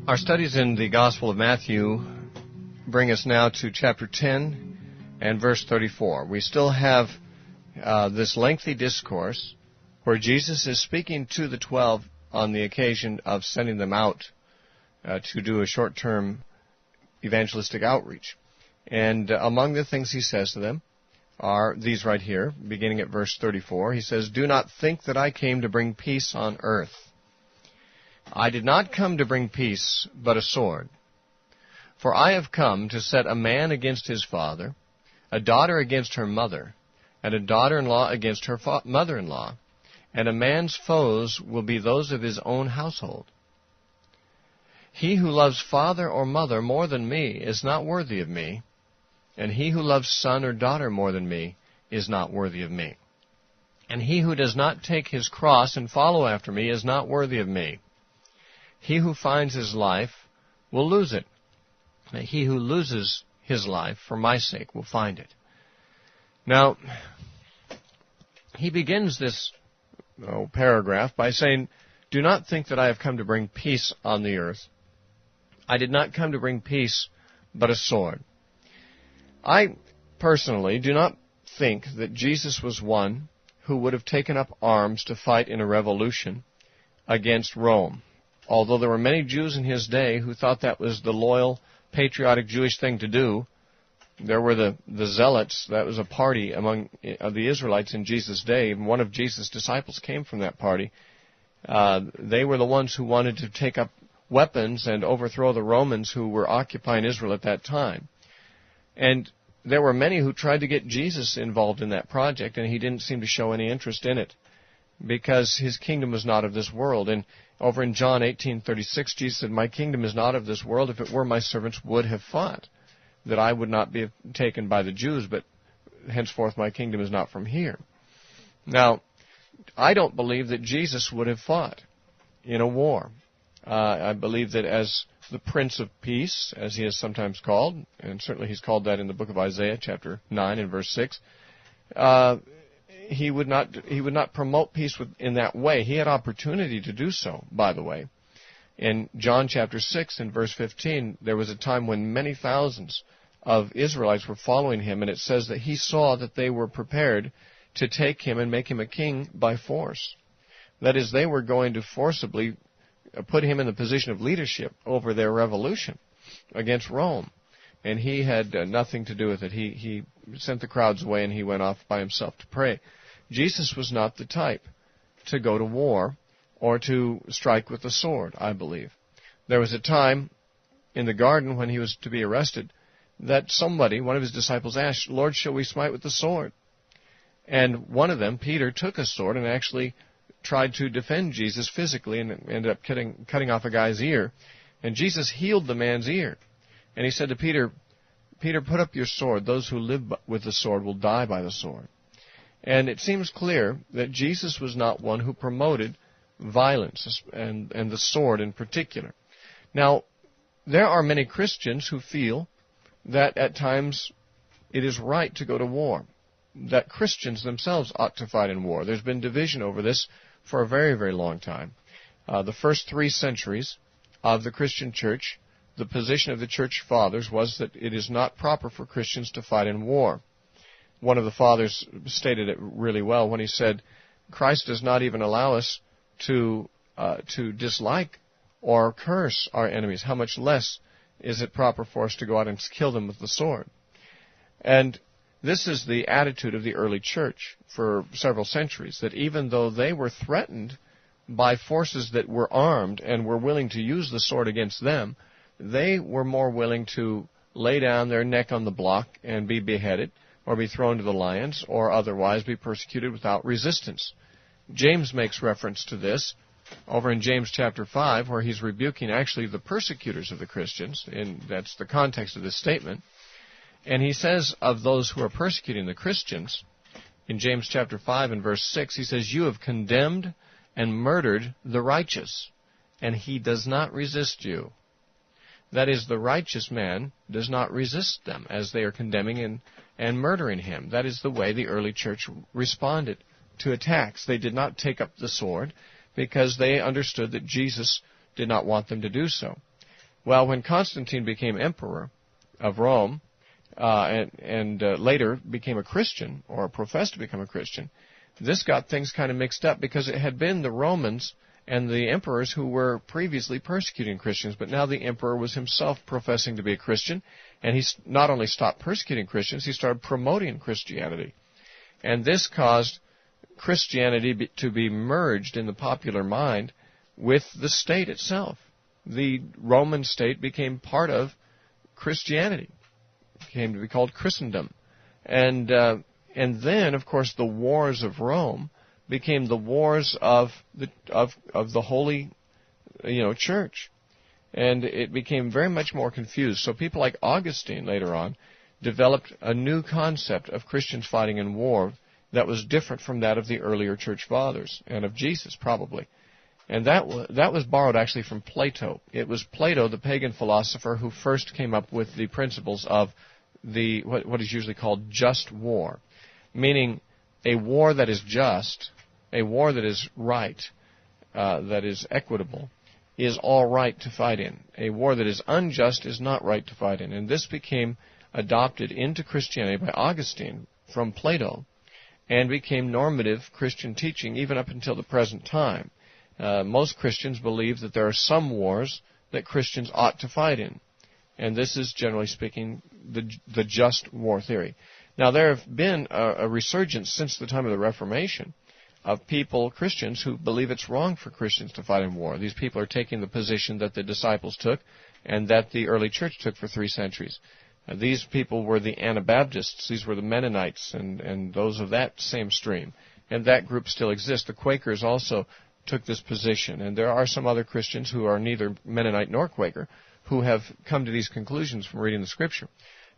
Our studies in the Gospel of Matthew bring us now to chapter 10 and verse 34. We still have this lengthy discourse where Jesus is speaking to the 12 on the occasion of sending them out to do a short-term evangelistic outreach. And among the things he says to them are these right here, beginning at verse 34. He says, "Do not think that I came to bring peace on earth. I did not come to bring peace, but a sword. For I have come to set a man against his father, a daughter against her mother, and a daughter-in-law against her mother-in-law. And a man's foes will be those of his own household. He who loves father or mother more than me is not worthy of me, and he who loves son or daughter more than me is not worthy of me. And he who does not take his cross and follow after me is not worthy of me. He who finds his life will lose it. And he who loses his life for my sake will find it." Now, he begins this paragraph by saying, "Do not think that I have come to bring peace on the earth. I did not come to bring peace, but a sword." I personally do not think that Jesus was one who would have taken up arms to fight in a revolution against Rome. Although there were many Jews in his day who thought that was the loyal, patriotic Jewish thing to do, there were the Zealots. That was a party among the Israelites in Jesus' day. Even one of Jesus' disciples came from that party. They were the ones who wanted to take up weapons and overthrow the Romans who were occupying Israel at that time. And there were many who tried to get Jesus involved in that project, and he didn't seem to show any interest in it because his kingdom was not of this world. And over in John 18:36, Jesus said, "My kingdom is not of this world. If it were, my servants would have fought, that I would not be taken by the Jews, but henceforth my kingdom is not from here." Now, I don't believe that Jesus would have fought in a war. I believe that as the Prince of Peace, as he is sometimes called, and certainly he's called that in the book of Isaiah, chapter 9 and verse 6, he would not promote peace in that way. He had opportunity to do so, by the way. In John chapter 6 and verse 15, there was a time when many thousands of Israelites were following him, and it says that he saw that they were prepared to take him and make him a king by force. That is, they were going to forcibly put him in the position of leadership over their revolution against Rome. And he had nothing to do with it. He sent the crowds away, and he went off by himself to pray. Jesus was not the type to go to war or to strike with the sword, I believe. There was a time in the garden when he was to be arrested that somebody, one of his disciples, asked, "Lord, shall we smite with the sword?" And one of them, Peter, took a sword and actually tried to defend Jesus physically and ended up cutting off a guy's ear. And Jesus healed the man's ear. And he said to Peter, "Peter, put up your sword. Those who live with the sword will die by the sword." And it seems clear that Jesus was not one who promoted violence, and the sword in particular. Now, there are many Christians who feel that at times it is right to go to war, that Christians themselves ought to fight in war. There's been division over this for a very, very long time. The first 3 centuries of the Christian church, the position of the church fathers was that it is not proper for Christians to fight in war. One of the fathers stated it really well when he said, "Christ does not even allow us to dislike or curse our enemies. How much less is it proper for us to go out and kill them with the sword?" And this is the attitude of the early church for several centuries, that even though they were threatened by forces that were armed and were willing to use the sword against them, they were more willing to lay down their neck on the block and be beheaded or be thrown to the lions or otherwise be persecuted without resistance. James makes reference to this over in James chapter 5, where he's rebuking actually the persecutors of the Christians, and that's the context of this statement. And he says of those who are persecuting the Christians, in James chapter 5 and verse 6, he says, "You have condemned and murdered the righteous, and he does not resist you." That is, the righteous man does not resist them as they are condemning and murdering him. That is the way the early church responded to attacks. They did not take up the sword because they understood that Jesus did not want them to do so. Well, when Constantine became emperor of Rome, and later became a Christian, or professed to become a Christian, this got things kind of mixed up, because it had been the Romans and the emperors who were previously persecuting Christians, but now the emperor was himself professing to be a Christian, and he not only stopped persecuting Christians, he started promoting Christianity. And this caused Christianity to be merged in the popular mind with the state itself. The Roman state became part of Christianity. It came to be called Christendom. And then, of course, the wars of Rome became the wars of the Holy, Church. And it became very much more confused. So people like Augustine later on developed a new concept of Christians fighting in war that was different from that of the earlier church fathers, and of Jesus probably. And that was borrowed actually from Plato. It was Plato, the pagan philosopher, who first came up with the principles of what is usually called just war, meaning a war that is just, a war that is right, that is equitable, is all right to fight in. A war that is unjust is not right to fight in. And this became adopted into Christianity by Augustine from Plato, and became normative Christian teaching even up until the present time. Most Christians believe that there are some wars that Christians ought to fight in. And this is, generally speaking, the just war theory. Now, there have been a resurgence since the time of the Reformation of people, Christians, who believe it's wrong for Christians to fight in war. These people are taking the position that the disciples took and that the early church took for 3 centuries. These people were the Anabaptists. These were the Mennonites and those of that same stream. And that group still exists. The Quakers also took this position. And there are some other Christians who are neither Mennonite nor Quaker who have come to these conclusions from reading the Scripture.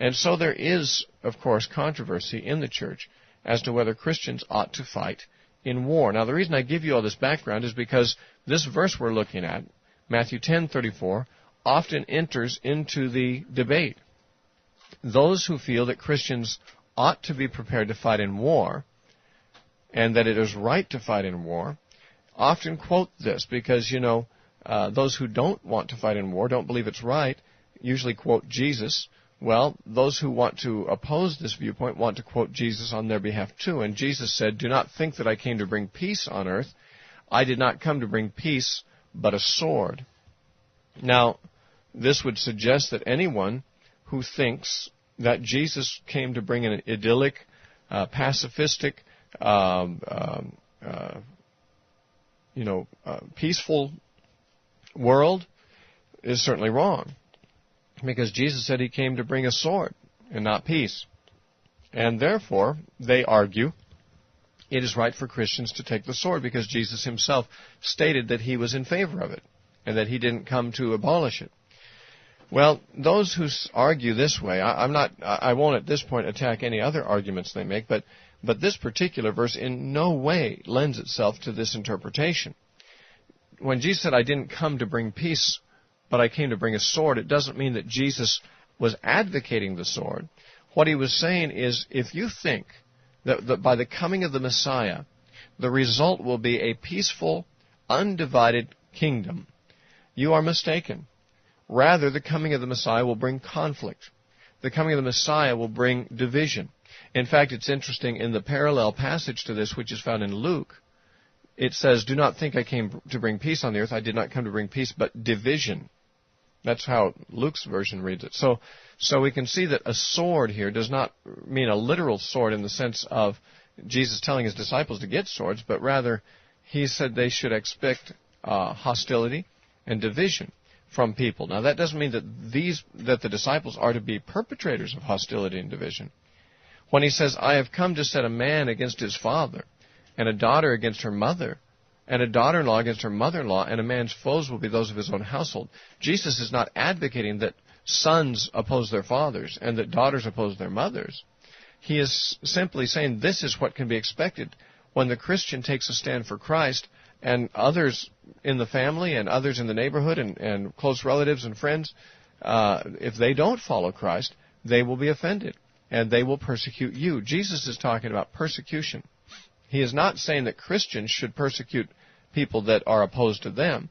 And so there is, of course, controversy in the church as to whether Christians ought to fight in war. Now, the reason I give you all this background is because this verse we're looking at, Matthew 10:34, often enters into the debate. Those who feel that Christians ought to be prepared to fight in war, and that it is right to fight in war, often quote this because, those who don't want to fight in war, don't believe it's right, usually quote Jesus. Well, those who want to oppose this viewpoint want to quote Jesus on their behalf too. And Jesus said, "Do not think that I came to bring peace on earth. I did not come to bring peace, but a sword." Now, this would suggest that anyone who thinks that Jesus came to bring an idyllic, pacifistic, peaceful world is certainly wrong. Because Jesus said he came to bring a sword and not peace. And therefore, they argue, it is right for Christians to take the sword because Jesus himself stated that he was in favor of it and that he didn't come to abolish it. Well, those who argue this way, I won't at this point attack any other arguments they make, but this particular verse in no way lends itself to this interpretation. When Jesus said, "I didn't come to bring peace, but I came to bring a sword," it doesn't mean that Jesus was advocating the sword. What he was saying is, if you think that by the coming of the Messiah, the result will be a peaceful, undivided kingdom, you are mistaken. Rather, the coming of the Messiah will bring conflict. The coming of the Messiah will bring division. In fact, it's interesting, in the parallel passage to this, which is found in Luke, it says, "Do not think I came to bring peace on the earth. I did not come to bring peace, but division." That's how Luke's version reads it. So we can see that a sword here does not mean a literal sword in the sense of Jesus telling his disciples to get swords, but rather he said they should expect hostility and division from people. Now, that doesn't mean that the disciples are to be perpetrators of hostility and division. When he says, "I have come to set a man against his father, and a daughter against her mother, and a daughter-in-law against her mother-in-law, and a man's foes will be those of his own household," Jesus is not advocating that sons oppose their fathers and that daughters oppose their mothers. He is simply saying this is what can be expected when the Christian takes a stand for Christ, and others in the family and others in the neighborhood and close relatives and friends, if they don't follow Christ, they will be offended and they will persecute you. Jesus is talking about persecution. He is not saying that Christians should persecute people that are opposed to them.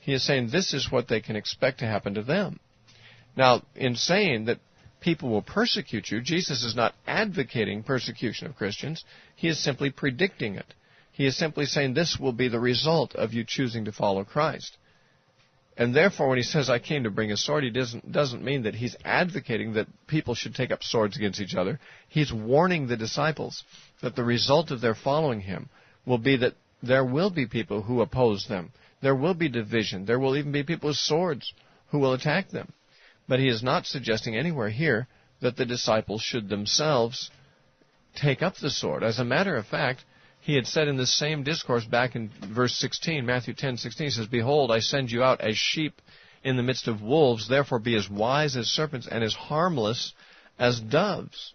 He is saying this is what they can expect to happen to them. Now, in saying that people will persecute you, Jesus is not advocating persecution of Christians. He is simply predicting it. He is simply saying this will be the result of you choosing to follow Christ. And therefore, when he says, I came to bring a sword, he doesn't mean that he's advocating that people should take up swords against each other. He's warning the disciples that the result of their following him will be that there will be people who oppose them. There will be division. There will even be people with swords who will attack them. But he is not suggesting anywhere here that the disciples should themselves take up the sword. As a matter of fact, he had said in this same discourse back in verse 16, Matthew 10:16, he says, Behold, I send you out as sheep in the midst of wolves, therefore be as wise as serpents and as harmless as doves.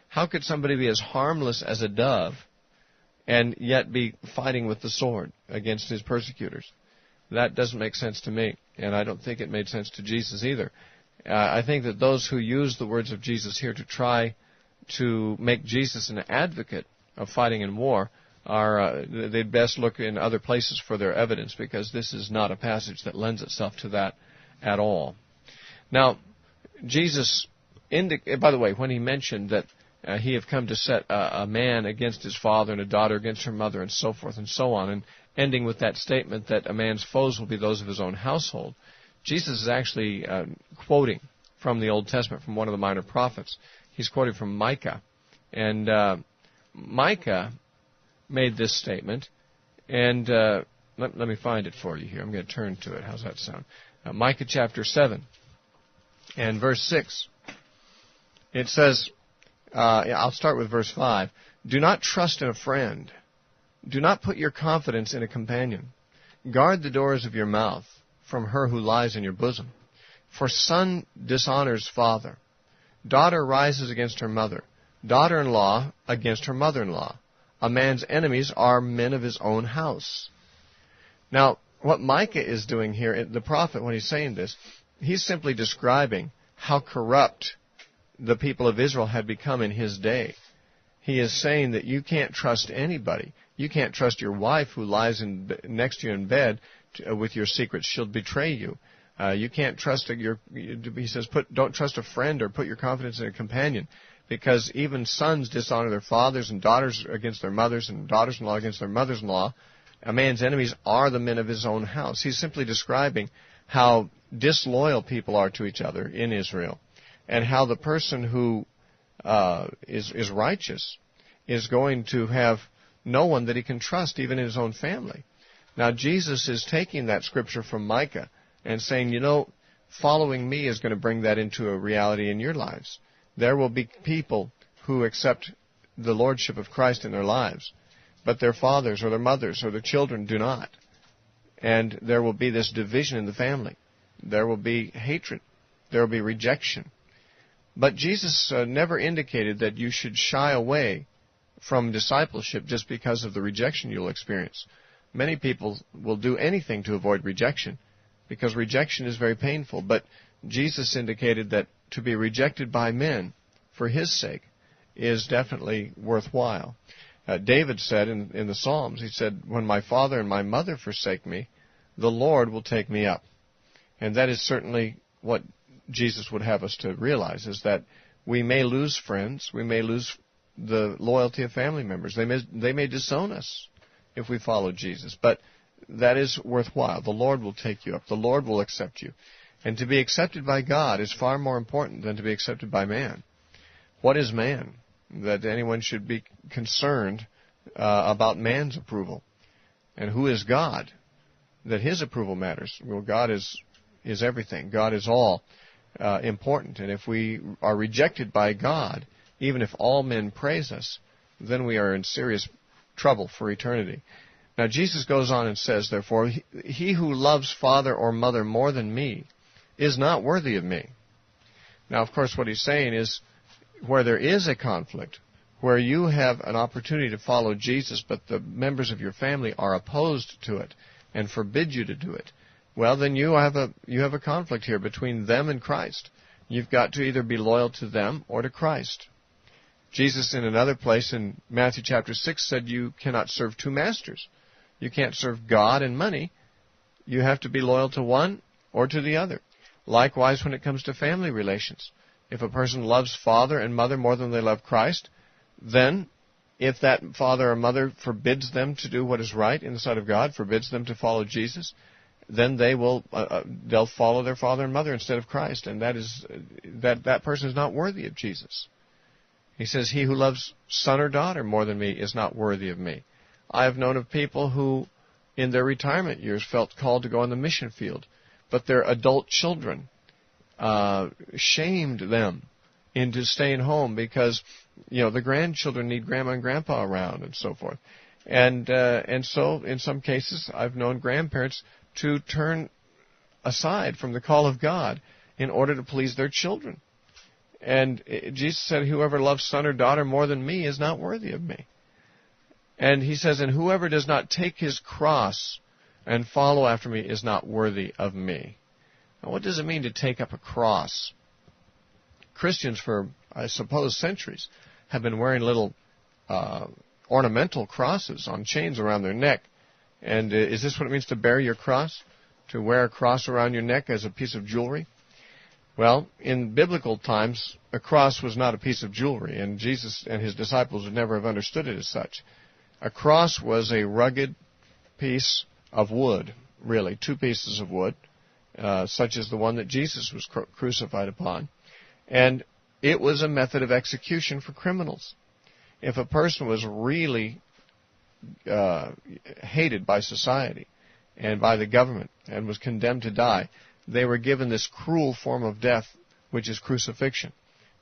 How could somebody be as harmless as a dove and yet be fighting with the sword against his persecutors? That doesn't make sense to me, and I don't think it made sense to Jesus either. I think that those who use the words of Jesus here to try to make Jesus an advocate of fighting in war they'd best look in other places for their evidence, because this is not a passage that lends itself to that at all. Now, Jesus, by the way, when he mentioned that he had come to set a man against his father and a daughter against her mother and so forth and so on, and ending with that statement that a man's foes will be those of his own household, Jesus is actually quoting from the Old Testament, from one of the minor prophets. He's quoting from Micah. And Micah made this statement, and let me find it for you here. I'm going to turn to it. How's that sound? Micah chapter 7 and verse 6. It says, I'll start with verse 5. Do not trust in a friend. Do not put your confidence in a companion. Guard the doors of your mouth from her who lies in your bosom. For son dishonors father. Daughter rises against her mother. Daughter-in-law against her mother-in-law. A man's enemies are men of his own house. Now, what Micah is doing here, the prophet, when he's saying this, he's simply describing how corrupt the people of Israel had become in his day. He is saying that you can't trust anybody. You can't trust your wife who lies next to you in bed with your secrets. She'll betray you. You can't trust he says, don't trust a friend or put your confidence in a companion, because even sons dishonor their fathers and daughters against their mothers and daughters-in-law against their mothers-in-law. A man's enemies are the men of his own house. He's simply describing how disloyal people are to each other in Israel, and how the person who is righteous is going to have no one that he can trust, even in his own family. Now, Jesus is taking that scripture from Micah and saying, following me is going to bring that into a reality in your lives. There will be people who accept the lordship of Christ in their lives, but their fathers or their mothers or their children do not. And there will be this division in the family. There will be hatred. There will be rejection. But Jesus never indicated that you should shy away from discipleship just because of the rejection you'll experience. Many people will do anything to avoid rejection, because rejection is very painful. But Jesus indicated that to be rejected by men for his sake is definitely worthwhile. David said in the Psalms, he said, when my father and my mother forsake me, the Lord will take me up. And that is certainly what Jesus would have us to realize, is that we may lose friends, we may lose the loyalty of family members. They may disown us if we follow Jesus, but that is worthwhile. The Lord will take you up. The Lord will accept you. And to be accepted by God is far more important than to be accepted by man. What is man that anyone should be concerned about man's approval? And who is God that his approval matters? Well, God is everything. God is all important. And if we are rejected by God, even if all men praise us, then we are in serious trouble for eternity. Now, Jesus goes on and says, therefore, he who loves father or mother more than me is not worthy of me. Now, of course, what he's saying is, where there is a conflict, where you have an opportunity to follow Jesus, but the members of your family are opposed to it and forbid you to do it, well, then you have a conflict here between them and Christ. You've got to either be loyal to them or to Christ. Jesus, in another place in Matthew chapter 6, said you cannot serve two masters. You can't serve God and money. You have to be loyal to one or to the other. Likewise, when it comes to family relations, if a person loves father and mother more than they love Christ, then if that father or mother forbids them to do what is right in the sight of God, forbids them to follow Jesus, then they'll follow their father and mother instead of Christ, and that person is not worthy of Jesus. He says, he who loves son or daughter more than me is not worthy of me. I have known of people who, in their retirement years, felt called to go on the mission field, but their adult children shamed them into staying home because, the grandchildren need grandma and grandpa around and so forth. And so, in some cases, I've known grandparents to turn aside from the call of God in order to please their children. And Jesus said, whoever loves son or daughter more than me is not worthy of me. And he says, and whoever does not take his cross and follow after me is not worthy of me. Now, what does it mean to take up a cross? Christians for, I suppose, centuries have been wearing little ornamental crosses on chains around their neck. And is this what it means to bear your cross? To wear a cross around your neck as a piece of jewelry? Well, in biblical times, a cross was not a piece of jewelry, and Jesus and his disciples would never have understood it as such. A cross was a rugged piece of wood, really, two pieces of wood, such as the one that Jesus was crucified upon. And it was a method of execution for criminals. If a person was really hated by society and by the government and was condemned to die, they were given this cruel form of death, which is crucifixion.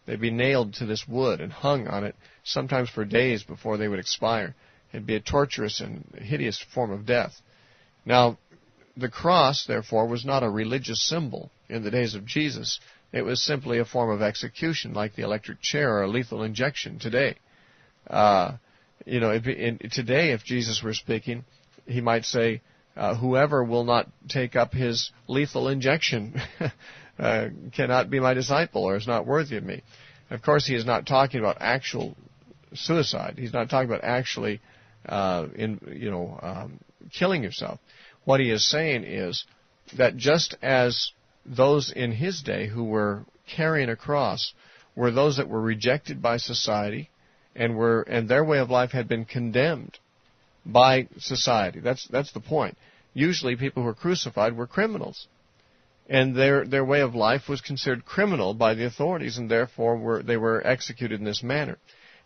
They'd be nailed to this wood and hung on it, sometimes for days before they would expire. It'd be a torturous and hideous form of death. Now, the cross, therefore, was not a religious symbol in the days of Jesus. It was simply a form of execution, like the electric chair or a lethal injection today. Today, if Jesus were speaking, he might say, whoever will not take up his lethal injection cannot be my disciple or is not worthy of me. Of course, he is not talking about actual suicide. He's not talking about actually killing yourself. What he is saying is that just as those in his day who were carrying a cross were those that were rejected by society and their way of life had been condemned by society. That's the point. Usually people who were crucified were criminals. And their way of life was considered criminal by the authorities, and therefore they were executed in this manner.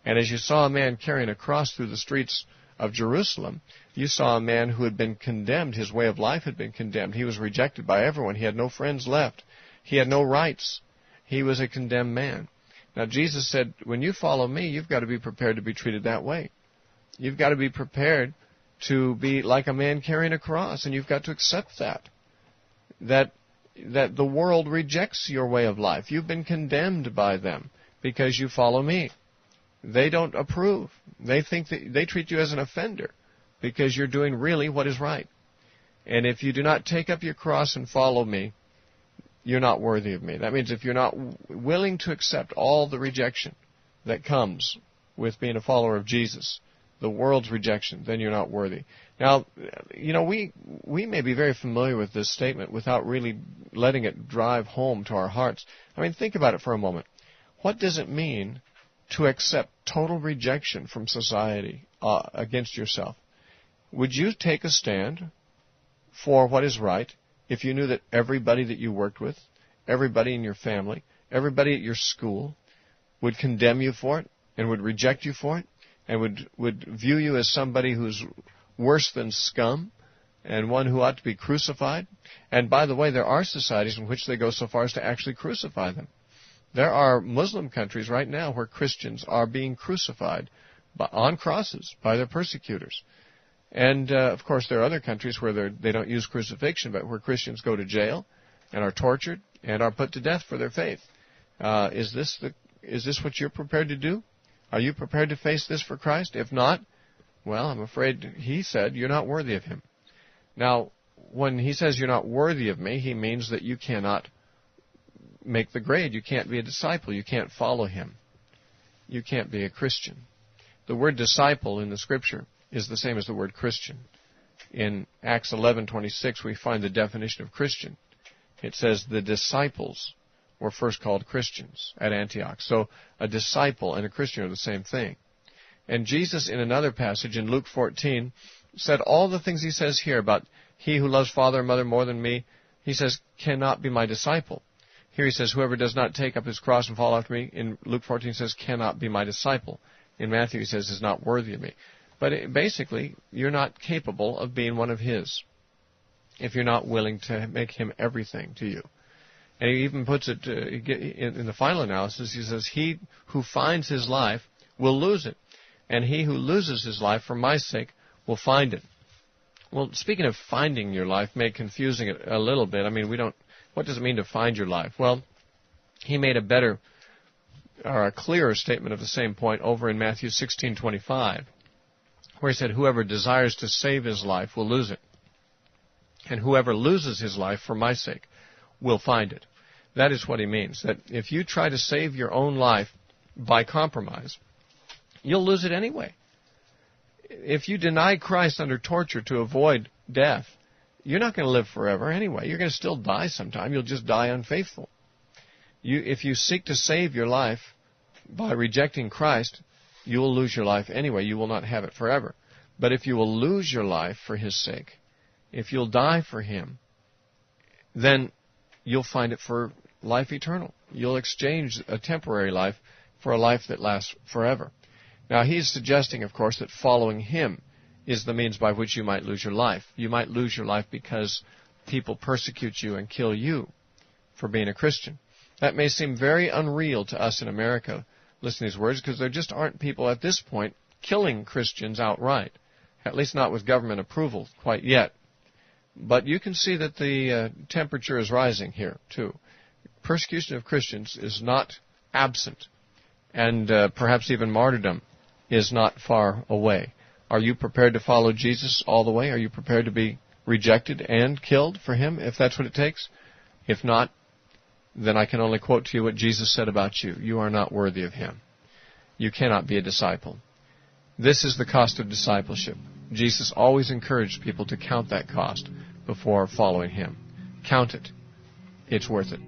And as you saw a man carrying a cross through the streets of Jerusalem, you saw a man who had been condemned. His way of life had been condemned. He was rejected by everyone. He had no friends left. He had no rights. He was a condemned man. Now, Jesus said, when you follow me, you've got to be prepared to be treated that way. You've got to be prepared to be like a man carrying a cross, and you've got to accept that the world rejects your way of life. You've been condemned by them because you follow me. They don't approve. They think that they treat you as an offender because you're doing really what is right. And if you do not take up your cross and follow me, you're not worthy of me. That means if you're not willing to accept all the rejection that comes with being a follower of Jesus, the world's rejection, then you're not worthy. Now, we may be very familiar with this statement without really letting it drive home to our hearts. I mean, think about it for a moment. What does it mean to accept total rejection from society against yourself? Would you take a stand for what is right if you knew that everybody that you worked with, everybody in your family, everybody at your school would condemn you for it and would reject you for it and would view you as somebody who's worse than scum and one who ought to be crucified? And by the way, there are societies in which they go so far as to actually crucify them. There are Muslim countries right now where Christians are being crucified on crosses by their persecutors. And, of course, there are other countries where they don't use crucifixion, but where Christians go to jail and are tortured and are put to death for their faith. Is this what you're prepared to do? Are you prepared to face this for Christ? If not, well, I'm afraid he said you're not worthy of him. Now, when he says you're not worthy of me, he means that you cannot make the grade. You can't be a disciple. You can't follow him. You can't be a Christian. The word disciple in the Scripture is the same as the word Christian. in Acts 11:26, we find the definition of Christian. It says the disciples were first called Christians at Antioch. So a disciple and a Christian are the same thing. And Jesus, in another passage in Luke 14, said all the things he says here about he who loves father or mother more than me, he says, cannot be my disciple. Here he says, whoever does not take up his cross and follow after me. In Luke 14 he says, cannot be my disciple. In Matthew he says, is not worthy of me. But basically, you're not capable of being one of his if you're not willing to make him everything to you. And he even puts it in the final analysis, he says, he who finds his life will lose it, and he who loses his life for my sake will find it. Well, speaking of finding your life, made confusing it a little bit. I mean, what does it mean to find your life? Well, he made a better or a clearer statement of the same point over in Matthew 16:25, where he said, whoever desires to save his life will lose it, and whoever loses his life for my sake will find it. That is what he means, that if you try to save your own life by compromise, you'll lose it anyway. If you deny Christ under torture to avoid death, you're not going to live forever anyway. You're going to still die sometime. You'll just die unfaithful. If you seek to save your life by rejecting Christ, you will lose your life anyway. You will not have it forever. But if you will lose your life for his sake, if you'll die for him, then you'll find it for life eternal. You'll exchange a temporary life for a life that lasts forever. Now, he's suggesting, of course, that following him is the means by which you might lose your life. You might lose your life because people persecute you and kill you for being a Christian. That may seem very unreal to us in America, listening to these words, because there just aren't people at this point killing Christians outright, at least not with government approval quite yet. But you can see that the temperature is rising here, too. Persecution of Christians is not absent, and perhaps even martyrdom is not far away. Are you prepared to follow Jesus all the way? Are you prepared to be rejected and killed for him, if that's what it takes? If not, then I can only quote to you what Jesus said about you. You are not worthy of him. You cannot be a disciple. This is the cost of discipleship. Jesus always encouraged people to count that cost before following him. Count it. It's worth it.